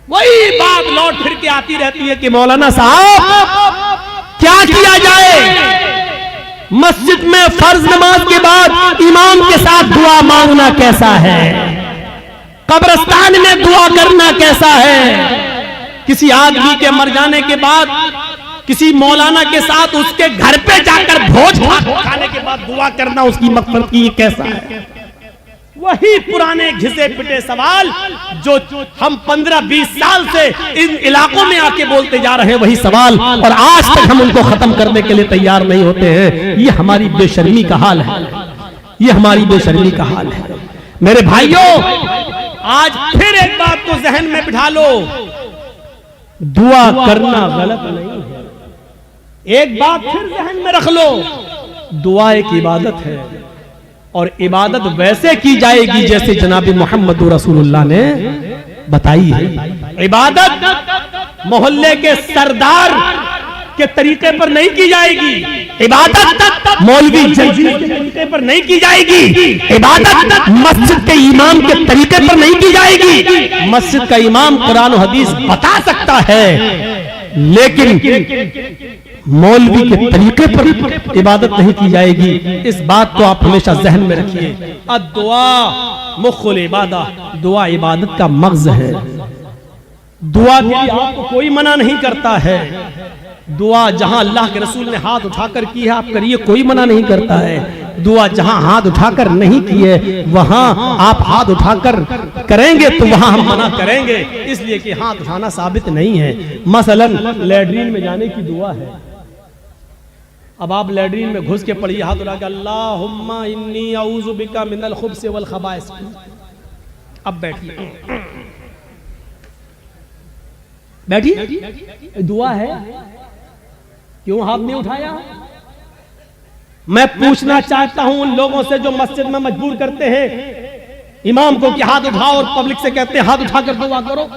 वही बात लौट फिर के आती रहती है कि मौलाना साहब क्या किया जाए, मस्जिद में फर्ज नमाज के बाद इमाम के साथ दुआ मांगना कैसा है, कब्रिस्तान में दुआ करना कैसा है, किसी आदमी के मर जाने के बाद किसी मौलाना के साथ उसके घर पे जाकर भोज खाने के बाद दुआ करना उसकी मग़फ़िरत की कैसा है। वही पुराने घिसे पिटे सवाल जो हम 15-20 साल से इन इलाकों में आके बोलते जा रहे हैं, वही सवाल, और आज तक हम उनको खत्म करने के लिए तैयार नहीं होते हैं। ये हमारी बेशर्मी का हाल है, ये हमारी बेशर्मी का हाल है। मेरे भाइयों, आज फिर एक बात को जहन में बिठा लो, दुआ करना गलत नहीं है। एक बात फिर जहन में रख लो, दुआ एक इबादत है, और इबादत वैसे की जाएगी जैसे जनाब मोहम्मद रसूलुल्लाह ने बताई है। इबादत मोहल्ले के सरदार के तरीके पर नहीं की जाएगी, इबादत मौलवी जजी के तरीके पर नहीं की जाएगी, इबादत मस्जिद के इमाम के तरीके पर नहीं की जाएगी। मस्जिद का इमाम कुरान और हदीस बता सकता है, लेकिन मौलवी के तरीके पर इबादत नहीं की जाएगी। इस बात को आप हमेशा जहन में रखिए। दुआ मुख्कुल इबादत, दुआ इबादत का मग़ज़ है। दुआ के लिए आपको कोई मना नहीं करता है। दुआ जहां अल्लाह के रसूल ने हाथ उठाकर की है आप करिए, कोई मना नहीं करता है। दुआ जहां हाथ उठाकर नहीं की है वहां आप हाथ उठाकर करेंगे तो वहां हम मना करेंगे, इसलिए कि हाथ उठाना साबित नहीं है। मसलन लैट्रीन में जाने की दुआ है, अब आप लैट्रीन में घुस के पढ़िए हाथ उठा के, अल्लाहुम्मा इन्नी औज़ु बिका मिनल खुब्स वल खबाइस। अब बैठिए, बैठिए, दुआ है, क्यों हाथ नहीं उठाया? मैं पूछना चाहता हूं उन लोगों से जो मस्जिद में मजबूर करते हैं इमाम को कि हाथ उठाओ, और पब्लिक से कहते हैं हाथ उठाकर दुआ करो।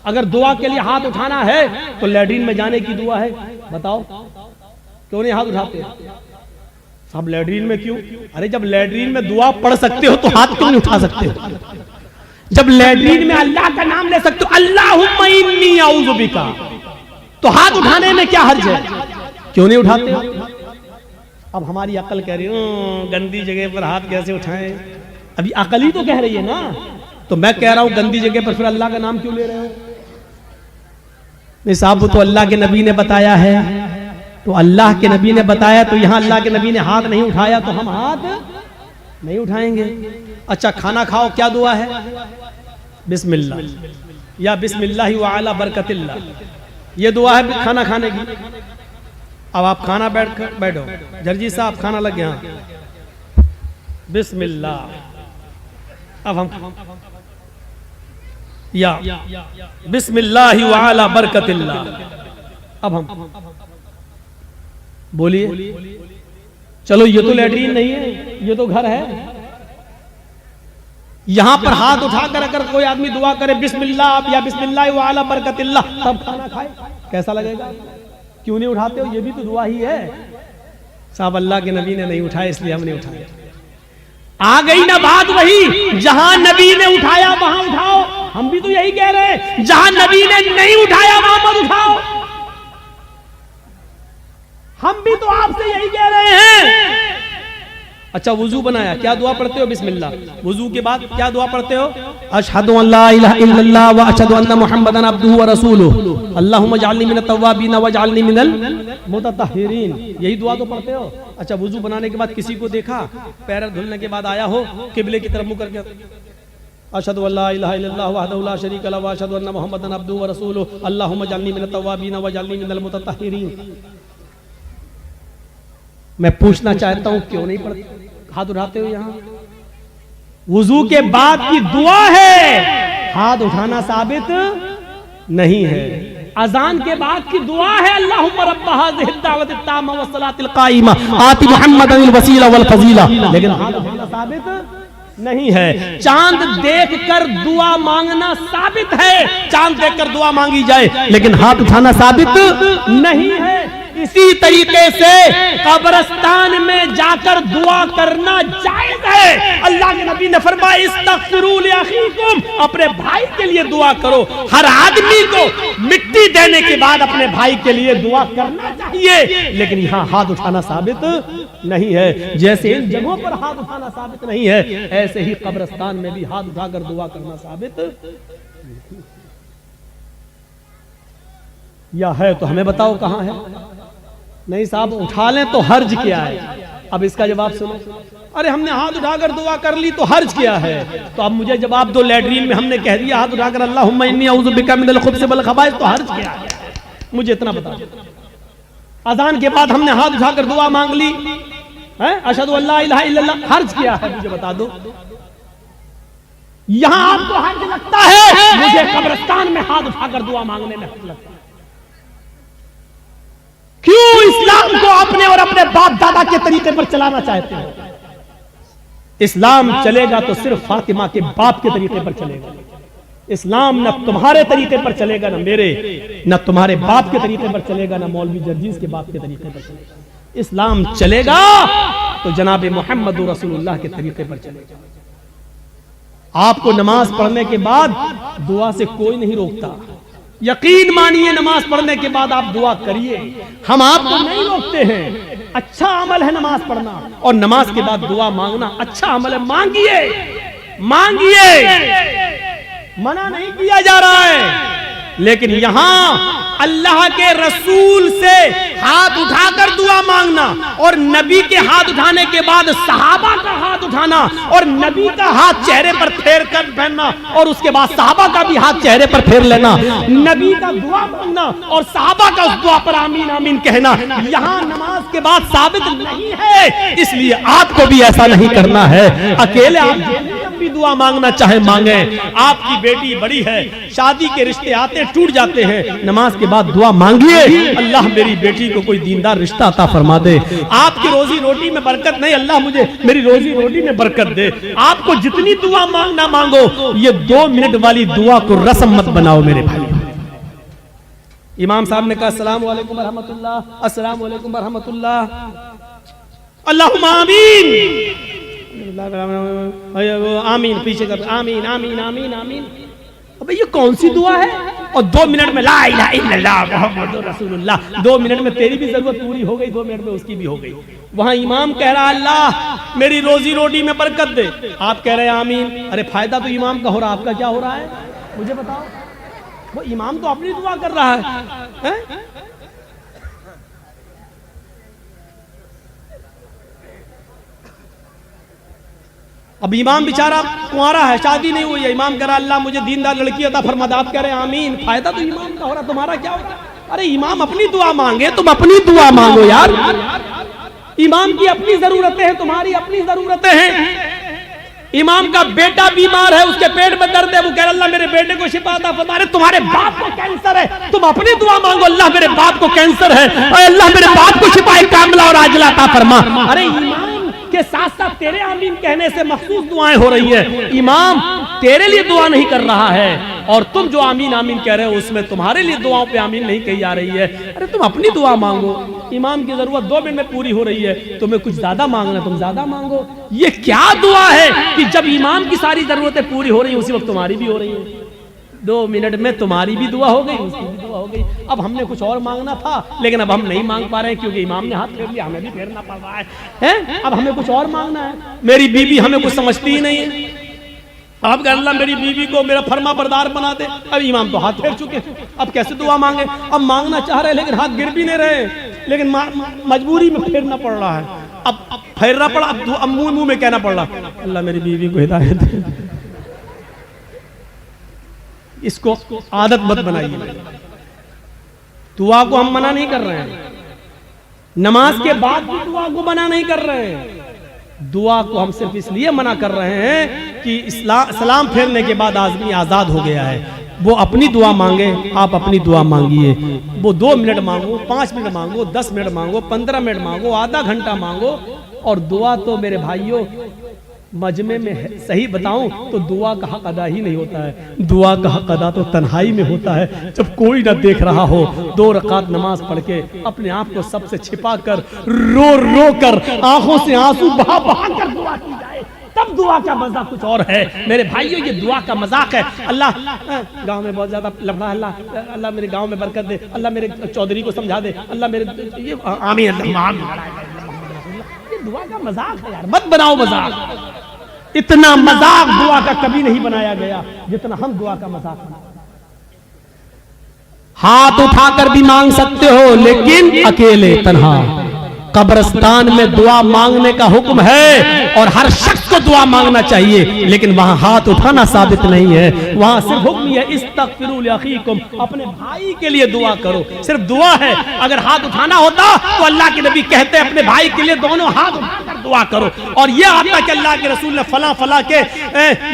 अगर दुआ के लिए हाथ उठाना है तो लैट्रीन में जाने की दुआ है, बताओ क्यों नहीं हाथ उठाते? सब लैट्रीन में क्यों? अरे जब लैट्रीन में दुआ पढ़ सकते हो तो हाथ क्यों नहीं उठा सकते हो? जब लैट्रीन में अल्लाह का नाम ले सकते हो, अल्लाहुम्मा इन्नी औज़ु बिका, तो हाथ उठाने में क्या हर्ज है? क्यों नहीं उठाते? अब हमारी अकल कह रही है गंदी जगह पर हाथ कैसे उठाएं? अभी अकल ही तो कह रही है ना, तो मैं कह रहा हूं गंदी जगह पर फिर अल्लाह का नाम क्यों ले रहे हो? नहीं साहब, तो अल्लाह के नबी ने बताया है, तो अल्लाह के नबी ने बताया, तो यहां अल्लाह के नबी ने हाथ नहीं उठाया तो हम हाथ नहीं उठाएंगे। अच्छा, खाना खाओ, क्या दुआ है? बिस्मिल्लाह या बिस्मिल्लाहि व अला बरकतिल्लाह, ये दुआ है खाना खाने की। अब आप खाना बैठो, जर्जी साहब खाना लग गया, बिस्मिल्लाह, अब हम या बिस्मिल्लाहि व अला बरकतिल्लाह, अब हम बोलिए। चलो ये तो लैट्रीन नहीं है, ये तो घर है। यहां पर हाथ उठाकर अगर कोई आदमी दुआ करे बिस्मिल्लाह या बिस्मिल्लाह व अला बरकतिल्लाह, तब खाना खाए, कैसा लगेगा? क्यों नहीं उठाते हो? ये भी तो दुआ ही है। साहब अल्लाह के नबी ने नहीं उठाया इसलिए हम नहीं उठाए। आ गई ना बात वही, जहां नबी ने उठाया वहां उठाओ। हम भी तो यही कह रहे हैं, जहां नबी ने नहीं उठाया वहां मत उठाओ। हम भी तो आपसे यही कह रहे हैं। अच्छा, वुजू बनाया, क्या दुआ पढ़ते हो? बिस्मिल्लाह। वुजू के बाद क्या दुआ पढ़ते हो? अशहदु अल्ला इलाहा इल्लल्लाह व अशहदु अन्ना मुहम्मदन अब्दुहु व रसूलुहु अल्लाहुम्मा जअलनी मिनत तव्वाबीन व जअलनी मिनल मुततहिरीन, यही दुआ तो पढ़ते हो। अच्छा, वुजू बनाने के बाद किसी को देखा, पैर धुलने के बाद आया हो, किबले की तरफ मुंह करके अशहदु अल्ला इलाहा इल्लल्लाह वहदहु ला शरीका लहु व अशहदु अन्ना मुहम्मदन अब्दुहु व रसूलुहु अल्लाहुम्मा जअलनी मिनत तव्वाबीन व जअलनी मिनल मुततहिरीन। मैं पूछना चाहता हूं क्यों नहीं पढ़ते? हाथ उठाते हो? यहां वुजू के बाद की दुआ है, हाथ उठाना साबित नहीं है। अजान के बाद की दुआ है, अल्लाहुम्मा रब्बा हाज़िहि दावत ताम्मा व सलातिल काइमा आति मुहम्मदनिल वसीला वल फजीला, लेकिन हाथ उठाना साबित नहीं है। चांद देखकर दुआ मांगना साबित है, चांद देखकर दुआ मांगी जाए, लेकिन हाथ उठाना साबित नहीं है। इसी तरीके से कब्रिस्तान में जाकर दुआ करना जायज है। अल्लाह के नबी ने फरमाया इस्तगफिरू लिअखीकुम, अपने भाई के लिए दुआ करो। हर आदमी को मिट्टी देने के बाद अपने भाई के लिए दुआ करना चाहिए, लेकिन यहाँ हाथ उठाना साबित नहीं है। जैसे इन जगहों पर हाथ उठाना साबित नहीं है, ऐसे ही कब्रिस्तान में भी हाथ उठाकर दुआ करना साबित या है तो हमें बताओ कहां है। नहीं साहब, उठा लें तो हर्ज क्या है? अब इसका जवाब सुनो। अरे हमने हाथ उठाकर दुआ कर ली तो हर्ज क्या है? तो अब मुझे जवाब दो, लैट्रीन में हमने कह दिया हाथ उठाकर अल्लाहुम्मा इन्नी अऊज़ु बिका मिनल खुब्ज़ि वल खबाइस, तो हर्ज क्या है? मुझे इतना बता दो। अज़ान के बाद हमने हाथ उठाकर दुआ मांग ली है, अशहदु अल्ला इलाहा इल्लल्लाह, हर्ज क्या है? मुझे बता दो। यहां आपको हर्ज लगता है, मुझे कब्रिस्तान में हाथ उठाकर दुआ मांगने में हर्ज लगता है। क्यों इस्लाम को अपने और अपने बाप दादा के तरीके पर चलाना चाहते हो? इस्लाम चलेगा तो सिर्फ फातिमा के बाप के तरीके पर चलेगा। इस्लाम न तुम्हारे तरीके पर चलेगा, न मेरे, न तुम्हारे बाप के तरीके पर चलेगा, न मौलवी जर्जीस के बाप के तरीके पर चलेगा। इस्लाम चलेगा तो जनाब मोहम्मद रसूलुल्लाह के तरीके पर चलेगा। आपको नमाज पढ़ने के बाद दुआ से कोई नहीं रोकता। यकीन मानिए, नमाज पढ़ने के बाद आप दुआ करिए, हम आपको नहीं रोकते हैं। अच्छा अमल है नमाज पढ़ना, और नमाज के बाद दुआ मांगना अच्छा अमल है। मांगिए, मांगिए, मना नहीं किया जा रहा है। लेकिन यहां अल्लाह के रसूल से हाथ उठाकर दुआ मांगना, और नबी के हाथ उठाने के बाद सहाबा का हाथ उठाना, और नबी का हाथ चेहरे पर फेर कर पहनना, और उसके बाद सहाबा का भी हाथ चेहरे पर फेर लेना, नबी का दुआ मांगना और सहाबा का उस दुआ पर आमीन आमीन कहना, यहां नमाज के बाद साबित नहीं है। इसलिए आपको भी ऐसा नहीं करना है। अकेले आप भी दुआ मांगना चाहे मांगे। आपकी बेटी बड़ी है, शादी के रिश्ते आते टूट जाते हैं, नमाज के बाद दुआ मांगिए, अल्लाह मेरी बेटी को कोई दीनदार रिश्ता अता फरमा दे। आपकी रोजी रोटी में बरकत नहीं, अल्लाह मुझे मेरी रोजी रोटी में बरकत दे। आपको जितनी दुआ मांगना मांगो, ये 2 मिनट वाली दुआ को रस्म मत बनाओ मेरे भाई। इमाम साहब ने कहा अस्सलाम वालेकुम व रहमतुल्लाह, अस्सलाम वालेकुम व रहमतुल्लाह, अल्लाहुम्मा आमीन आमीन, पीछे कर आमीन आमीन आमीन आमीन। अबे ये कौन सी दुआ है? और 2 मिनट में ला इलाहा इल्लल्लाह मुहम्मदुर रसूलुल्लाह। 2 मिनट में तेरी भी जरूरत पूरी हो गई, 2 मिनट में उसकी भी हो गई। वहां इमाम कह रहा अल्लाह मेरी रोजी रोटी में बरकत दे, आप कह रहे हैं आमीन। अरे फायदा तो इमाम का हो रहा, आपका क्या हो रहा है मुझे बताओ। वो इमाम तो अपनी दुआ कर रहा है? अब इमाम बेचारा कुंवारा है, शादी नहीं हुई है, इमाम कह रहा अल्लाह मुझे दीनदार लड़की अता फरमा दे, आप कह रहे हैं आमीन। फायदा तो इमाम का हो रहा, तुम्हारा क्या होगा? अरे इमाम अपनी दुआ मांगे, तुम अपनी दुआ मांगो यार। इमाम की अपनी जरूरतें हैं, तुम्हारी अपनी जरूरतें हैं। इमाम का बेटा बीमार है, उसके पेट में दर्द है, वो कह रहा अल्लाह मेरे बेटे को शिफा अता फरमा दे। तुम्हारे बाप को कैंसर है, तुम अपनी दुआ मांगो अल्लाह मेरे बाप को कैंसर है, अल्लाह मेरे बाप को शिफाए कामिला और आजिला अता फरमा। अरे इमाम के साथ साथ तेरे आमीन कहने से मखसूस दुआएं हो रही है। इमाम तेरे लिए दुआ नहीं कर रहा है, और तुम जो आमीन आमीन कह रहे हो उसमें तुम्हारे लिए दुआओं पे आमीन नहीं कही जा रही है। अरे तुम अपनी दुआ मांगो, इमाम की जरूरत 2 मिनट में पूरी हो रही है, तुम्हें कुछ ज्यादा मांगना तुम ज्यादा मांगो। ये क्या दुआ है कि जब इमाम की सारी जरूरतें पूरी हो रही है उसी वक्त तुम्हारी भी हो रही है। 2 मिनट में तुम्हारी भी दुआ हो गई, उसकी भी दुआ हो गई। अब हमने कुछ और मांगना था, लेकिन अब हम नहीं मांग पा रहे हैं क्योंकि इमाम ने हाथ फेर लिया, हमें भी फेरना पड़ रहा है। अब हमें कुछ और मांगना है। मेरी बीवी हमें कुछ समझती ही नहीं है। अब अल्लाह मेरी बीवी को मेरा फरमा बरदार बना दे। अब इमाम तो हाथ फेर चुके, अब कैसे दुआ मांगे? अब मांगना चाह रहे लेकिन हाथ गिर भी नहीं रहे, लेकिन मजबूरी में फेरना पड़ रहा है। अब फेरना पड़ा, अब मुंह में कहना पड़ रहा अल्लाह मेरी बीवी को हिदायत दे। इसको आदत मत बनाइए। दुआ को हम मना नहीं कर रहे हैं, नमाज के बाद भी दुआ को मना नहीं कर रहे हैं। दुआ को हम सिर्फ इसलिए मना कर रहे हैं कि सलाम फेरने के बाद आदमी आजाद हो गया है। वो अपनी दुआ मांगे, आप अपनी दुआ मांगिए। वो 2 मिनट मांगो, 5 मिनट मांगो, 10 मिनट मांगो, 15 मिनट मांगो, आधा घंटा मांगो। और दुआ तो मेरे भाइयों मजमे में है। सही बताऊं तो दुआ का हक अदा ही नहीं होता है। दुआ का हक अदा तो तन्हाई में होता है, जब कोई ना देख रहा हो, 2 रकात नमाज पढ़ के अपने आप को सबसे छिपा कर रो रो कर आंखों से आंसू बहा बहा कर दुआ की जाए, तब दुआ का मजा कुछ और है। मेरे भाइयों, ये दुआ का मजाक है। अल्लाह गांव में बहुत ज्यादा लफड़ा, अल्लाह अल्लाह मेरे गांव में बरकत दे, अल्लाह मेरे चौधरी को समझा दे, अल्लाह मेरे ये आमीन, ये दुआ का मजाक है यार, मत बनाओ मजाक। इतना मजाक दुआ का कभी नहीं बनाया गया जितना हम दुआ का मजाक बनाते। हाथ उठाकर भी मांग सकते हो, लेकिन अकेले तन्हा। कब्रिस्तान में दुआ मांगने का हुक्म है और हर शख्स को दुआ मांगना चाहिए, लेकिन वहां हाथ उठाना साबित नहीं है। वहां सिर्फ हुक्म है इस्तगफिरू लिअखीकुम, अपने भाई के लिए दुआ करो, सिर्फ दुआ है। अगर हाथ उठाना होता तो अल्लाह के नबी कहते अपने भाई के लिए दोनों हाथ उठाकर दुआ करो। और यह आता कि अल्लाह के रसूल ने फला फला के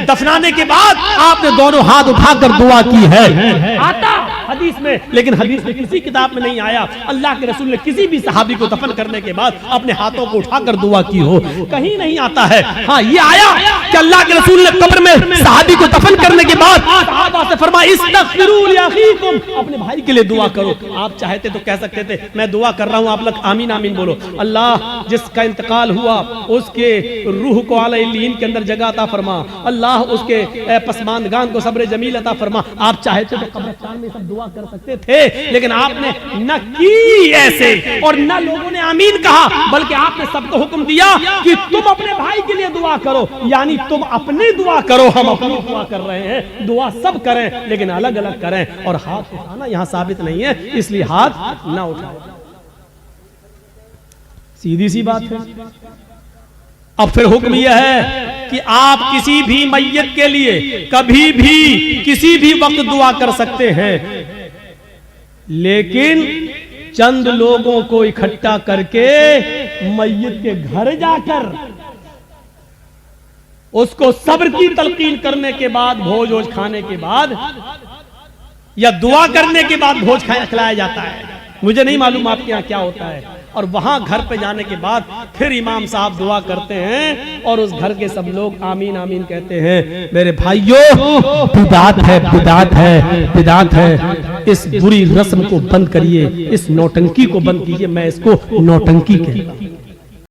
दफनाने के बाद आपने दोनों हाथ उठाकर दुआ की है, आता हदीस में, लेकिन हदीस में किसी किताब में नहीं आया अल्लाह के रसूल ने किसी भी सहाबी को दफन करने के बाद अपने हाथों को उठाकर दुआ की हो, कहीं नहीं आता है। हाँ, ये आया कि अल्लाह के रसूल ने कब्र में सहाबी को दफन करने के बाद सहाबा से फरमाया इस्तगफिरू लिअखीकुम, अपने भाई के लिए दुआ करो। आप चाहते तो कह सकते थे मैं दुआ कर रहा हूं, आप लोग आमीन आमीन बोलो। अल्लाह जिसका इंतकाल हुआ उसके रूह को आला इल्लीन के अंदर जगह अता फरमा, अल्लाह उसके पसमानदगान को सब्र जमील अता फरमा। आप चाहते तो कब्रिस्तान में सब दुआ कर सकते थे, लेकिन आपने न की ऐसे और न लोगों ने आमीन कहा, बल्कि आपने सबको हुक्म दिया कि तुम अपने भाई के लिए दुआ करो, यानी तुम अपनी दुआ करो, हम अपनी दुआ कर रहे हैं। दुआ सब करें लेकिन अलग अलग करें, और हाथ उठाना यहां साबित नहीं है, इसलिए हाथ ना उठाओ। सीधी सी बात है। अब फिर हुक्म यह है कि आप किसी भी मैयत के लिए कभी भी किसी भी वक्त दुआ कर सकते हैं, लेकिन चंद लोगों को इकट्ठा करके मैयत के घर जाकर उसको सब्र की तलकीन करने के बाद, भोज वोज खाने के बाद या दुआ करने के बाद भोज खिलाया जाता है। मुझे नहीं मालूम आपके यहाँ क्या होता है। और वहां घर पे जाने के बाद फिर इमाम साहब दुआ करते हैं और उस घर के सब लोग आमीन आमीन कहते हैं। मेरे भाइयों, बिदात है, बिदात है, बिदात है। इस बुरी रस्म को बंद करिए, इस नौटंकी को बंद कीजिए। मैं इसको नौटंकी कहता हूं।